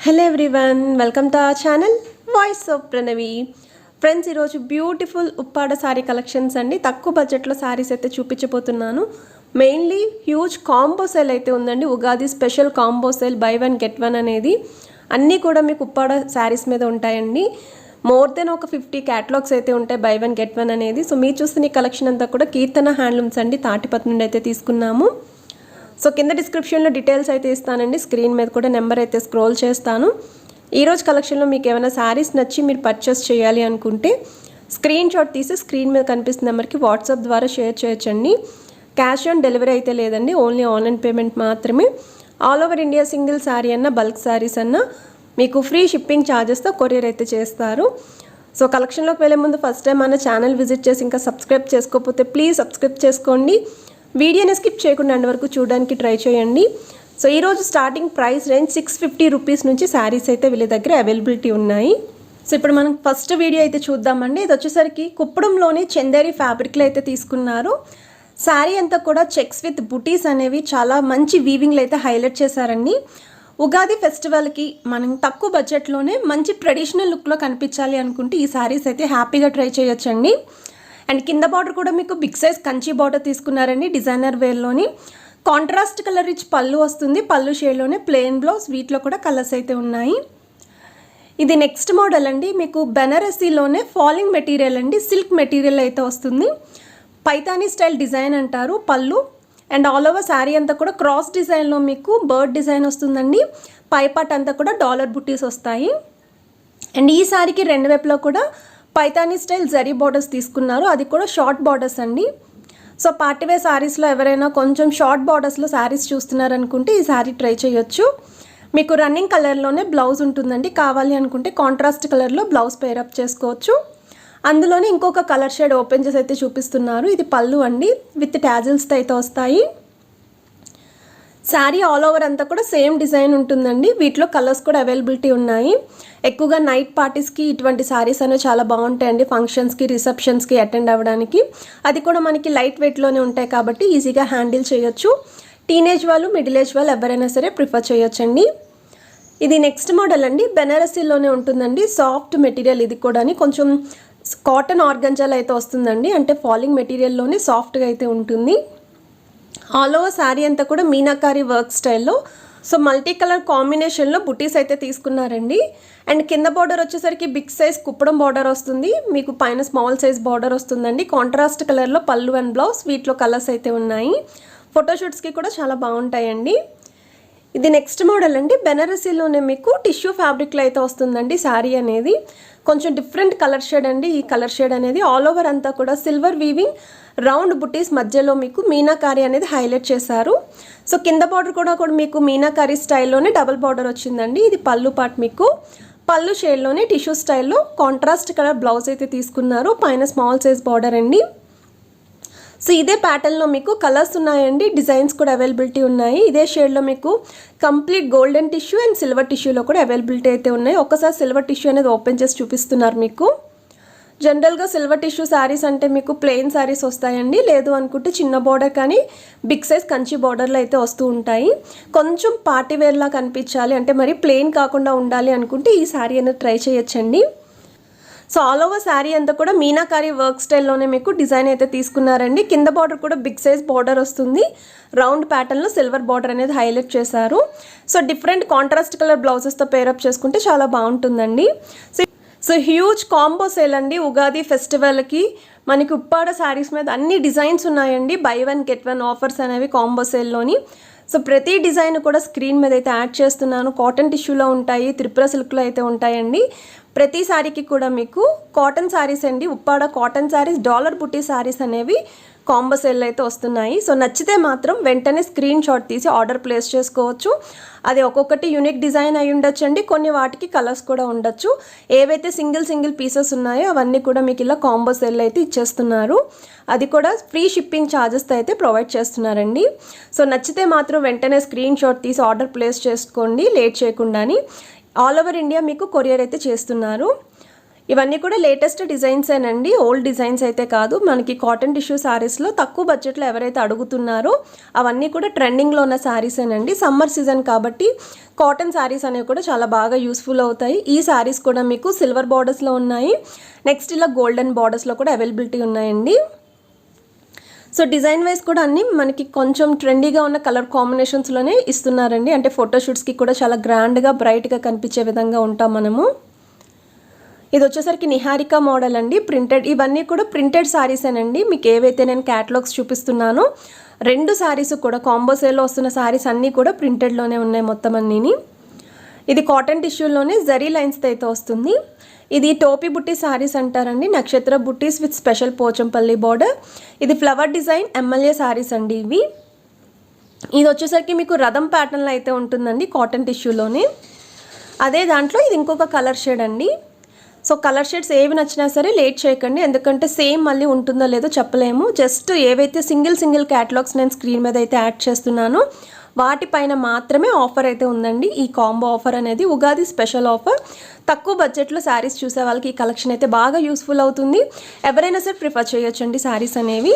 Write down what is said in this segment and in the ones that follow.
Hello everyone, welcome to our channel voice of Pranavi. Friends, ఈరోజు beautiful Uppada sari collections అండి. తక్కువ బడ్జెట్లో శారీస్ అయితే చూపించబోతున్నాను. మెయిన్లీ హ్యూజ్ కాంబో సేల్ అయితే ఉందండి. Ugadi special combo sale, by one get one అనేది అన్నీ కూడా మీకు ఉప్పాడ శారీస్ మీద ఉంటాయండి. మోర్ దెన్ ఒక 50 క్యాటలాగ్స్ అయితే ఉంటాయి బై వన్ గెట్ వన్ అనేది. సో మీరు చూస్తున్న ఈ కలెక్షన్ అంతా కూడా కీర్తన హ్యాండ్లూమ్స్ అండి, తాటిపత్రి నుండి అయితే తీసుకున్నాము. సో కింద డిస్క్రిప్షన్లో డీటెయిల్స్ అయితే ఇస్తానండి. స్క్రీన్ మీద కూడా నెంబర్ అయితే స్క్రోల్ చేస్తాను. ఈరోజు కలెక్షన్లో మీకు ఏమైనా శారీస్ నచ్చి మీరు పర్చేస్ చేయాలి అనుకుంటే స్క్రీన్ షాట్ తీసి స్క్రీన్ మీద కనిపిస్తున్న నెంబర్కి వాట్సాప్ ద్వారా షేర్ చేయొచ్చండి. క్యాష్ ఆన్ డెలివరీ అయితే లేదండి, ఓన్లీ ఆన్లైన్ పేమెంట్ మాత్రమే. All over India single sari అన్నా బల్క్ శారీస్ అన్నా మీకు ఫ్రీ షిప్పింగ్ ఛార్జెస్తో కొరియర్ అయితే చేస్తారు. సో కలెక్షన్లోకి వెళ్ళే ముందు ఫస్ట్ టైం మన ఛానల్ విజిట్ చేసి ఇంకా సబ్స్క్రైబ్ చేసుకోకపోతే ప్లీజ్ సబ్స్క్రైబ్ చేసుకోండి. వీడియోని స్కిప్ చేయకుండా అండ్ వరకు చూడడానికి ట్రై చేయండి. సో ఈరోజు స్టార్టింగ్ ప్రైస్ రేంజ్ 650 రూపీస్ నుంచి శారీస్ అయితే వీళ్ళ దగ్గర అవైలబిలిటీ ఉన్నాయి. సో ఇప్పుడు మనం ఫస్ట్ వీడియో అయితే చూద్దామండి. ఇది వచ్చేసరికి కుప్పడంలోని చందేరి ఫ్యాబ్రిక్లో అయితే తీసుకున్నారు. శారీ అంతా కూడా చెక్స్ విత్ బుటీస్ అనేవి చాలా మంచి వీవింగ్లో అయితే హైలైట్ చేశారండి. ఉగాది ఫెస్టివల్కి మనం తక్కువ బడ్జెట్లోనే మంచి ట్రెడిషనల్ లుక్లో కనిపించాలి అనుకుంటే ఈ శారీస్ అయితే హ్యాపీగా ట్రై చేయొచ్చండి. అండ్ కింద బార్డర్ కూడా మీకు బిగ్ సైజ్ కంచి బార్డర్ తీసుకున్నారండి. డిజైనర్ వేర్లోని కాంట్రాస్ట్ కలర్ రిచ్ పళ్ళు వస్తుంది. పళ్ళు షేడ్లోనే ప్లెయిన్ బ్లౌజ్, వీటిలో కూడా కలర్స్ అయితే ఉన్నాయి. ఇది నెక్స్ట్ మోడల్ అండి. మీకు బెనారసీలోనే ఫాలింగ్ మెటీరియల్ అండి, సిల్క్ మెటీరియల్ అయితే వస్తుంది. పైతానీ స్టైల్ డిజైన్ అంటారు పళ్ళు. అండ్ ఆల్ ఓవర్ శారీ అంతా కూడా క్రాస్ డిజైన్లో మీకు బర్డ్ డిజైన్ వస్తుందండి. పైపాట్ అంతా కూడా డాలర్ బుట్టీస్ వస్తాయి. అండ్ ఈ శారీకి రెండు వైపులో కూడా పైతానీ స్టైల్ జరీ బార్డర్స్ తీసుకున్నారు, అది కూడా షార్ట్ బార్డర్స్ అండి. సో పార్టీవేర్ శారీస్లో ఎవరైనా కొంచెం షార్ట్ బార్డర్స్లో శారీస్ చూస్తున్నారనుకుంటే ఈ శారీ ట్రై చేయొచ్చు. మీకు రన్నింగ్ కలర్లోనే బ్లౌజ్ ఉంటుందండి. కావాలి అనుకుంటే కాంట్రాస్ట్ కలర్లో బ్లౌజ్ పేరప్ చేసుకోవచ్చు. అందులోనే ఇంకొక కలర్ షేడ్ ఓపెన్ చేసి అయితే చూపిస్తున్నారు. ఇది పళ్ళు అండి, విత్ ట్యాజిల్స్తో అయితే వస్తాయి. శారీ ఆల్ ఓవర్ అంతా కూడా సేమ్ డిజైన్ ఉంటుందండి. వీటిలో కలర్స్ కూడా అవైలబిలిటీ ఉన్నాయి. ఎక్కువగా నైట్ పార్టీస్కి ఇటువంటి శారీస్ అనేవి చాలా బాగుంటాయండి. ఫంక్షన్స్కి, రిసెప్షన్స్కి అటెండ్ అవ్వడానికి. అది కూడా మనకి లైట్ వెయిట్లోనే ఉంటాయి కాబట్టి ఈజీగా హ్యాండిల్ చేయొచ్చు. టీనేజ్ వాళ్ళు, మిడిల్ ఏజ్ వాళ్ళు ఎవరైనా సరే ప్రిఫర్ చేయొచ్చండి. ఇది నెక్స్ట్ మోడల్ అండి. బెనారసీలోనే ఉంటుందండి. సాఫ్ట్ మెటీరియల్ ఇది కూడా, కొంచెం కాటన్ ఆర్గంజాల్ అయితే వస్తుందండి. అంటే ఫాలింగ్ మెటీరియల్లోనే సాఫ్ట్గా అయితే ఉంటుంది. ఆల్ ఓవర్ శారీ అంతా కూడా మీనాకారి వర్క్ స్టైల్లో, సో మల్టీ కలర్ కాంబినేషన్లో బుటీస్ అయితే తీసుకున్నారండి. అండ్ కింద బార్డర్ వచ్చేసరికి బిగ్ సైజ్ కుప్పడం బార్డర్ వస్తుంది. మీకు పైన స్మాల్ సైజ్ బార్డర్ వస్తుందండి. కాంట్రాస్ట్ కలర్లో పళ్ళు అండ్ బ్లౌజ్, వీటిలో కలర్స్ అయితే ఉన్నాయి. ఫోటోషూట్స్కి కూడా చాలా బాగుంటాయండి. ఇది నెక్స్ట్ మోడల్ అండి. బెనారసీలోనే మీకు టిష్యూ ఫ్యాబ్రిక్లో అయితే వస్తుందండి. శారీ అనేది కొంచెం డిఫరెంట్ కలర్ షేడ్ అండి. ఈ కలర్ షేడ్ అనేది ఆల్ ఓవర్ అంతా కూడా సిల్వర్ వీవింగ్, రౌండ్ బుటీస్ మధ్యలో మీకు మీనాకారి అనేది హైలైట్ చేశారు. సో కింద బార్డర్ కూడా మీకు మీనాకారి స్టైల్లోనే డబుల్ బార్డర్ వచ్చిందండి. ఇది పళ్ళు పార్ట్, మీకు పళ్ళు షేడ్లోనే టిష్యూ స్టైల్లో కాంట్రాస్ట్ కలర్ బ్లౌజ్ అయితే తీసుకున్నారు. పైన స్మాల్ సైజ్ బార్డర్ అండి. సో ఇదే ప్యాటర్న్లో మీకు కలర్స్ ఉన్నాయండి. డిజైన్స్ కూడా అవైలబిలిటీ ఉన్నాయి. ఇదే షేడ్లో మీకు complete golden tissue and silver టిష్యూలో కూడా అవైలబిలిటీ అయితే ఉన్నాయి. ఒకసారి సిల్వర్ టిష్యూ అనేది ఓపెన్ చేసి చూపిస్తున్నారు మీకు. జనరల్గా సిల్వర్ టిష్యూ శారీస్ అంటే మీకు ప్లెయిన్ శారీస్ వస్తాయండి. లేదు అనుకుంటే చిన్న బార్డర్ కానీ బిగ్ సైజ్ కంచి బార్డర్లో అయితే వస్తూ ఉంటాయి. కొంచెం పార్టీ వేర్లా కనిపించాలి అంటే మరి ప్లెయిన్ కాకుండా ఉండాలి అనుకుంటే ఈ శారీ అనేది ట్రై చేయొచ్చండి. సో ఆల్ ఓవర్ శారీ అంతా కూడా మీనాకారి వర్క్ స్టైల్లోనే మీకు డిజైన్ అయితే తీసుకున్నారండి. కింద బార్డర్ కూడా బిగ్ సైజ్ బార్డర్ వస్తుంది. రౌండ్ ప్యాటర్న్లో సిల్వర్ బార్డర్ అనేది హైలైట్ చేశారు. సో డిఫరెంట్ కాంట్రాస్ట్ కలర్ బ్లౌజెస్తో పేరప్ చేసుకుంటే చాలా బాగుంటుందండి. సో హ్యూజ్ కాంబో సేల్ అండి. ఉగాది ఫెస్టివల్కి మనకి ఉప్పాడ శారీస్ మీద అన్ని డిజైన్స్ ఉన్నాయండి. By one get one offers అనేవి కాంబో సేల్లోని. సో ప్రతి డిజైన్ కూడా స్క్రీన్ మీద అయితే యాడ్ చేస్తున్నాను. కాటన్ టిష్యూలో ఉంటాయి, త్రిపుర సిల్క్లో అయితే ఉంటాయండి. ప్రతి శారీకి కూడా మీకు కాటన్ శారీస్ అండి, ఉప్పాడ కాటన్ శారీస్, డాలర్ బుట్టి శారీస్ అనేవి కాంబో సేల్ అయితే వస్తున్నాయి. సో నచ్చితే మాత్రం వెంటనే స్క్రీన్ షాట్ తీసి ఆర్డర్ ప్లేస్ చేసుకోవచ్చు. అది ఒక్కొక్కటి యూనిక్ డిజైన్ అయి ఉండొచ్చు అండి. కొన్ని వాటికి కలర్స్ కూడా ఉండొచ్చు. ఏవైతే సింగిల్ పీసెస్ ఉన్నాయో అవన్నీ కూడా మీకు ఇలా కాంబో సేల్ అయితే ఇచ్చేస్తున్నారు. అది కూడా ఫ్రీ షిప్పింగ్ ఛార్జెస్తో అయితే ప్రొవైడ్ చేస్తున్నారండి. సో నచ్చితే మాత్రం వెంటనే స్క్రీన్ షాట్ తీసి ఆర్డర్ ప్లేస్ చేసుకోండి లేట్ చేయకుండాని. ఆల్ ఓవర్ ఇండియా మీకు కొరియర్ అయితే చేస్తున్నారు. ఇవన్నీ కూడా లేటెస్ట్ డిజైన్సేనండి, ఓల్డ్ డిజైన్స్ అయితే కాదు. మనకి కాటన్ టిష్యూ శారీస్లో తక్కువ బడ్జెట్లో ఎవరైతే అడుగుతున్నారో అవన్నీ కూడా ట్రెండింగ్లో ఉన్న శారీసేనండి. సమ్మర్ సీజన్ కాబట్టి కాటన్ శారీస్ అనేవి కూడా చాలా బాగా యూస్ఫుల్ అవుతాయి. ఈ శారీస్ కూడా మీకు సిల్వర్ బార్డర్స్లో ఉన్నాయి, నెక్స్ట్ ఇలా గోల్డెన్ బార్డర్స్లో కూడా అవైలబిలిటీ ఉన్నాయండి. సో డిజైన్ వైజ్ కూడా అన్నీ మనకి కొంచెం ట్రెండీగా ఉన్న కలర్ కాంబినేషన్స్లోనే ఇస్తున్నారండి. అంటే ఫోటోషూట్స్కి కూడా చాలా గ్రాండ్గా బ్రైట్గా కనిపించే విధంగా ఉంటాం మనము. ఇది వచ్చేసరికి నిహారిక మోడల్ అండి, ప్రింటెడ్. ఇవన్నీ కూడా ప్రింటెడ్ శారీసేనండి. మీకు ఏవైతే నేను క్యాటలాగ్స్ చూపిస్తున్నానో 2 శారీస్ కూడా కాంబో సేల్లో వస్తున్న శారీస్ అన్నీ కూడా ప్రింటెడ్లోనే ఉన్నాయి మొత్తం అన్నీని. ఇది కాటన్ టిష్యూలోనే జరీ లైన్స్తో అయితే వస్తుంది. ఇది టోపీ బుట్టి శారీస్ అంటారండి, నక్షత్ర బుట్టీస్ విత్ స్పెషల్ పోచంపల్లి బార్డర్. ఇది ఫ్లవర్ డిజైన్ ఎమ్మెల్యే శారీస్ అండి ఇవి. ఇది వచ్చేసరికి మీకు రథం ప్యాటర్న్లో అయితే ఉంటుందండి కాటన్ టిష్యూలోనే. అదే దాంట్లో ఇది ఇంకొక కలర్ షేడ్ అండి. సో కలర్ షేడ్స్ ఏవి నచ్చినా సరే లేట్ చేయకండి, ఎందుకంటే సేమ్ మళ్ళీ ఉంటుందో లేదో చెప్పలేము. జస్ట్ ఏవైతే సింగిల్ క్యాటలాగ్స్ నేను స్క్రీన్ మీద అయితే యాడ్ చేస్తున్నానో వాటిపైన మాత్రమే ఆఫర్ అయితే ఉందండి. ఈ కాంబో ఆఫర్ అనేది ఉగాది స్పెషల్ ఆఫర్. తక్కువ బడ్జెట్లో శారీస్ చూసే వాళ్ళకి ఈ కలెక్షన్ అయితే బాగా యూస్ఫుల్ అవుతుంది. ఎవరైనా సరే ప్రిఫర్ చేయొచ్చండి శారీస్ అనేవి.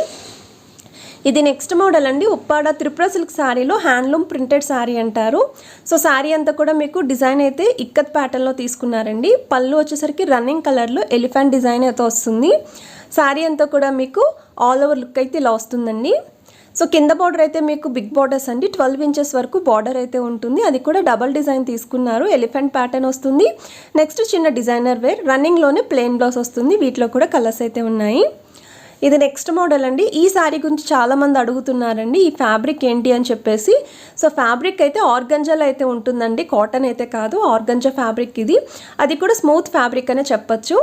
ఇది నెక్స్ట్ మోడల్ అండి, ఉప్పాడ త్రిపుర సిల్క్ శారీలో హ్యాండ్లూమ్ ప్రింటెడ్ శారీ అంటారు. సో శారీ అంతా కూడా మీకు డిజైన్ అయితే ఇక్కత్ ప్యాటర్న్లో తీసుకున్నారండి. పళ్ళు వచ్చేసరికి రన్నింగ్ కలర్లో ఎలిఫెంట్ డిజైన్ అయితే వస్తుంది. శారీ అంతా కూడా మీకు ఆల్ ఓవర్ లుక్ అయితే ఇలా వస్తుందండి. సో కింద బార్డర్ అయితే మీకు బిగ్ బార్డర్స్ అండి, 12 ఇంచెస్ వరకు బార్డర్ అయితే ఉంటుంది. అది కూడా డబల్ డిజైన్ తీసుకున్నారు, ఎలిఫెంట్ ప్యాటర్న్ వస్తుంది. నెక్స్ట్ చిన్న డిజైనర్ వేర్, రన్నింగ్లోనే ప్లెయిన్ బ్లౌజ్ వస్తుంది. వీటిలో కూడా కలర్స్ అయితే ఉన్నాయి. ఇది నెక్స్ట్ మోడల్ అండి. ఈ శారీ గురించి చాలామంది అడుగుతున్నారండి, ఈ ఫ్యాబ్రిక్ ఏంటి అని చెప్పేసి. సో ఫ్యాబ్రిక్ అయితే ఆర్గంజాలో అయితే ఉంటుందండి, కాటన్ అయితే కాదు, ఆర్గంజా ఫ్యాబ్రిక్ ఇది. అది కూడా స్మూత్ ఫ్యాబ్రిక్ అనే చెప్పచ్చు.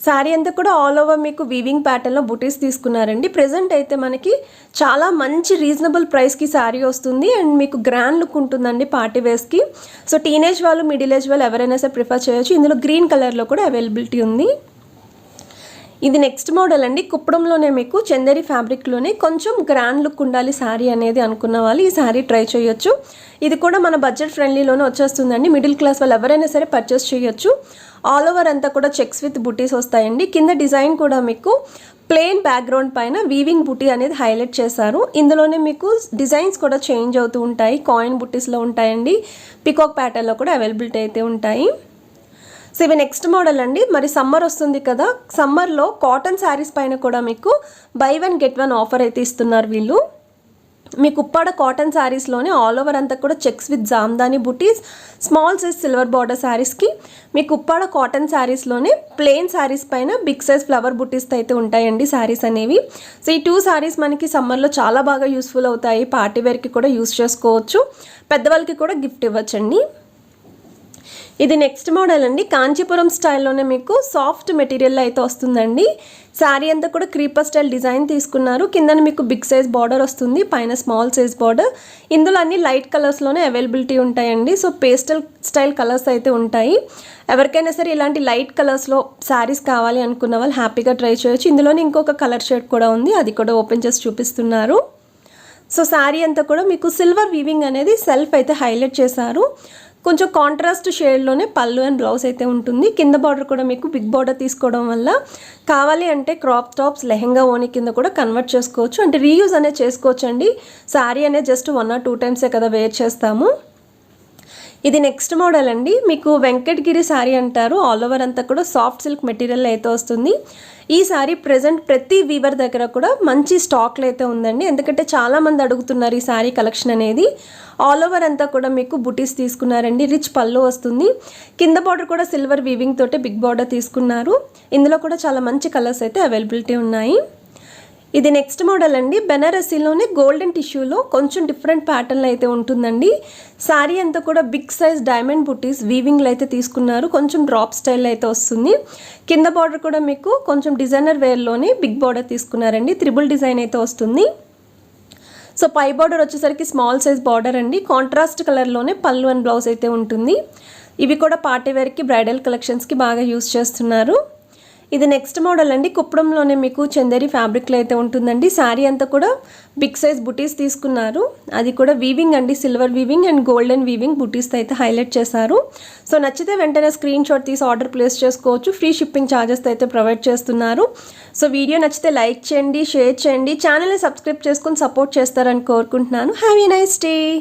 శారీ అంతా కూడా ఆల్ ఓవర్ మీకు వీవింగ్ ప్యాటర్న్లో బుటీస్ తీసుకున్నారండి. ప్రెజెంట్ అయితే మనకి చాలా మంచి రీజనబుల్ ప్రైస్కి శారీ వస్తుంది అండ్ మీకు గ్రాండ్ లుక్ ఉంటుందండి పార్టీ వేర్స్కి. సో టీనేజ్ వాళ్ళు, మిడిల్ ఏజ్ వాళ్ళు ఎవరైనా సరే ప్రిఫర్ చేయొచ్చు. ఇందులో గ్రీన్ కలర్లో కూడా అవైలబిలిటీ ఉంది. ఇది నెక్స్ట్ మోడల్ అండి, కుప్పడంలోనే మీకు చందేరి ఫ్యాబ్రిక్లోనే కొంచెం గ్రాండ్ లుక్ ఉండాలి శారీ అనేది అనుకున్న వాళ్ళు ఈ శారీ ట్రై చేయొచ్చు. ఇది కూడా మన బడ్జెట్ ఫ్రెండ్లీలోనే వచ్చేస్తుందండి, మిడిల్ క్లాస్ వాళ్ళు ఎవరైనా సరే పర్చేస్ చేయొచ్చు. ఆల్ ఓవర్ అంతా కూడా చెక్స్ విత్ బుటీస్ వస్తాయండి. కింద డిజైన్ కూడా మీకు ప్లెయిన్ బ్యాక్గ్రౌండ్ పైన వీవింగ్ బుటీ అనేది హైలైట్ చేశారు. ఇందులోనే మీకు డిజైన్స్ కూడా చేంజ్ అవుతూ ఉంటాయి, కాయిన్ బుటీస్లో ఉంటాయండి, పికాక్ ప్యాటర్న్లో కూడా అవైలబిలిటీ అయితే ఉంటాయి. సో ఇవి నెక్స్ట్ మోడల్ అండి. మరి సమ్మర్ వస్తుంది కదా, సమ్మర్లో కాటన్ శారీస్ పైన కూడా మీకు బై 1 get 1 ఆఫర్ అయితే ఇస్తున్నారు వీళ్ళు. మీకు ఉప్పాడ కాటన్ శారీస్లోనే ఆల్ ఓవర్ అంతా కూడా checks with Jamdani buttis, small size silver border శారీస్కి మీకు ఉప్పాడ కాటన్ శారీస్లోనే ప్లెయిన్ శారీస్ పైన బిగ్ సైజ్ ఫ్లవర్ బుటీస్ అయితే ఉంటాయండి శారీస్ అనేవి. సో ఈ 2 శారీస్ మనకి సమ్మర్లో చాలా బాగా యూస్ఫుల్ అవుతాయి, పార్టీ వేర్కి కూడా యూస్ చేసుకోవచ్చు, పెద్దవాళ్ళకి కూడా గిఫ్ట్ ఇవ్వచ్చండి. ఇది నెక్స్ట్ మోడల్ అండి, కాంచీపురం స్టైల్లోనే మీకు సాఫ్ట్ మెటీరియల్ అయితే వస్తుందండి. శారీ అంతా కూడా క్రీపర్ స్టైల్ డిజైన్ తీసుకున్నారు. కింద మీకు బిగ్ సైజ్ బార్డర్ వస్తుంది, పైన స్మాల్ సైజ్ బార్డర్. ఇందులో అన్ని లైట్ కలర్స్లోనే అవైలబిలిటీ ఉంటాయండి. సో పేస్టల్ స్టైల్ కలర్స్ అయితే ఉంటాయి. ఎవరికైనా సరే ఇలాంటి లైట్ కలర్స్లో శారీస్ కావాలి అనుకున్న వాళ్ళు హ్యాపీగా ట్రై చేయొచ్చు. ఇందులోనే ఇంకొక కలర్ షేడ్ కూడా ఉంది, అది కూడా ఓపెన్ చేసి చూపిస్తున్నారు. సో శారీ అంతా కూడా మీకు సిల్వర్ వీవింగ్ అనేది సెల్ఫ్ అయితే హైలైట్ చేశారు. కొంచెం కాంట్రాస్ట్ షేడ్లోనే పళ్ళు అండ్ బ్లౌజ్ అయితే ఉంటుంది. కింద బార్డర్ కూడా మీకు బిగ్ బార్డర్ తీసుకోవడం వల్ల కావాలి అంటే క్రాప్ టాప్స్, లెహెంగా, ఓని కింద కూడా కన్వర్ట్ చేసుకోవచ్చు, అంటే రీయూజ్ అనేది చేసుకోవచ్చు అండి. శారీ అనేది జస్ట్ 1 or 2 టైమ్సే కదా వేర్ చేస్తాము. ఇది నెక్స్ట్ మోడల్ అండి, మీకు వెంకటగిరి శారీ అంటారు. ఆల్ ఓవర్ అంతా కూడా సాఫ్ట్ సిల్క్ మెటీరియల్ అయితే వస్తుంది. ఈ శారీ ప్రెజెంట్ ప్రతి వీవర్ దగ్గర కూడా మంచి స్టాక్లో అయితే ఉందండి, ఎందుకంటే చాలామంది అడుగుతున్నారు ఈ శారీ కలెక్షన్ అనేది. ఆల్ ఓవర్ అంతా కూడా మీకు బుటీస్ తీసుకున్నారండి, రిచ్ పళ్ళు వస్తుంది. కింద బార్డర్ కూడా సిల్వర్ వీవింగ్ తోటి బిగ్ బార్డర్ తీసుకున్నారు. ఇందులో కూడా చాలా మంచి కలర్స్ అయితే అవైలబిలిటీ ఉన్నాయి. ఇది నెక్స్ట్ మోడల్ అండి, బెనారసీలోనే గోల్డెన్ టిష్యూలో కొంచెం డిఫరెంట్ ప్యాటర్న్లో అయితే ఉంటుందండి. శారీ అంతా కూడా బిగ్ సైజ్ డైమండ్ బుటీస్ వీవింగ్లో అయితే తీసుకున్నారు, కొంచెం డ్రాప్ స్టైల్లో అయితే వస్తుంది. కింద బార్డర్ కూడా మీకు కొంచెం డిజైనర్ వేర్లోనే బిగ్ బార్డర్ తీసుకున్నారండి, త్రిబుల్ డిజైన్ అయితే వస్తుంది. సో పై బార్డర్ వచ్చేసరికి స్మాల్ సైజ్ బార్డర్ అండి, కాంట్రాస్ట్ కలర్లోనే పళ్ళు అండ్ బ్లౌజ్ అయితే ఉంటుంది. ఇవి కూడా పార్టీ వేర్కి, బ్రైడల్ కలెక్షన్స్కి బాగా యూస్ చేస్తున్నారు. ఇది నెక్స్ట్ మోడల్ అండి. కుప్పడంలోనే మీకు చందేరి ఫ్యాబ్రిక్లో అయితే ఉంటుందండి. శారీ అంతా కూడా బిగ్ సైజ్ బుటీస్ తీసుకున్నారు. అది కూడా వీవింగ్ అండి, silver weaving and golden weaving బుటీస్తో అయితే హైలైట్ చేశారు. సో నచ్చితే వెంటనే స్క్రీన్ షాట్ తీసి ఆర్డర్ ప్లేస్ చేసుకోవచ్చు. ఫ్రీ షిప్పింగ్ ఛార్జెస్ అయితే ప్రొవైడ్ చేస్తున్నారు. సో వీడియో నచ్చితే లైక్ చేయండి, షేర్ చేయండి, ఛానల్ని సబ్స్క్రైబ్ చేసుకొని సపోర్ట్ చేస్తారని కోరుకుంటున్నాను. Have a nice day.